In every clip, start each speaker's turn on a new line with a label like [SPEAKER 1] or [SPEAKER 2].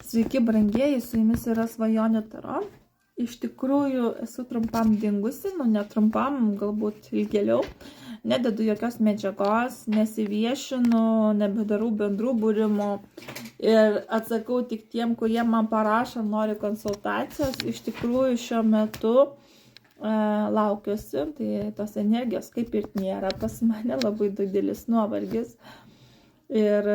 [SPEAKER 1] Sveiki, brangieji, su jumis yra Svajonių Taro. Iš tikrųjų, esu trumpam dingusi, netrumpam, galbūt ilgėliau. Nededu jokios medžiagos, nesiviešinu, nebedarau bendrų būrimų ir atsakau tik tiem, kurie man parašo, nori konsultacijos. Iš tikrųjų, šiuo metu laukiuosi, tai tos energijos kaip ir nėra pas mane, labai didelis nuovargis. Ir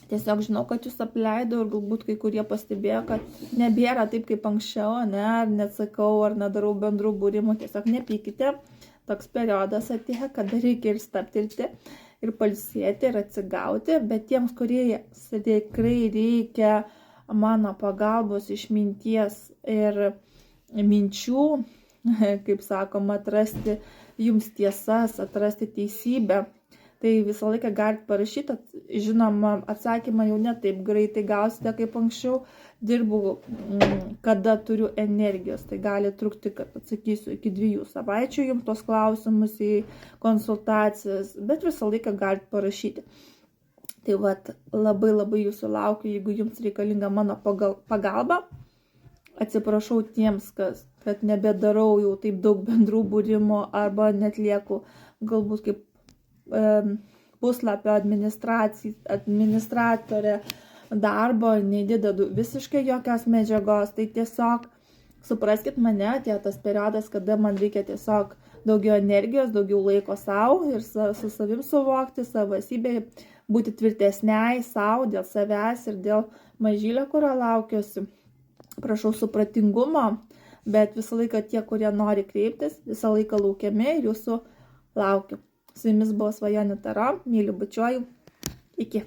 [SPEAKER 1] tiesiog žinau, kad jūs apleidau ir galbūt kai kurie pastebėjo, kad nebėra taip kaip anksčiau, ar neatsakau, ar nedarau bendrų būrimų, tiesiog nepykite. Toks periodas atėjo, kada reikia ir stabtelti, ir pailsėti, ir atsigauti, bet tiems, kurie tikrai reikia mano pagalbos, išminties ir minčių, kaip sakoma, atrasti jums tiesas, atrasti teisybę, tai visą laiką galite parašyti, žinoma, atsakymą jau ne taip greitai gausite kaip anksčiau, dirbu, kada turiu energijos, tai gali trukti, kad atsakysiu iki 2 savaičių jums tos klausimus į konsultacijas, bet visą laiką galite parašyti. Tai vat, labai jūsų laukiu, jeigu jums reikalinga mano pagalba. Atsiprašau tiems, kad nebedarau jau taip daug bendrų būrimų arba netlieku galbūt kaip puslapio administratorė darbo, neįdedu visiškai jokios medžiagos, tai tiesiog supraskit mane, atėjo tas periodas, kada man reikia tiesiog daugiau energijos, daugiau laiko savo ir su savim suvokti, savo esybėje, būti tvirtesniai savo dėl savęs ir dėl mažylio, kurio laukiuosi. Prašau supratingumo, bet visą laiką tie, kurie nori kreiptis, visą laiką laukiami ir jūsų laukiu. Su jumis buvo Svajonių Taro, myliu, bučiuoju, iki.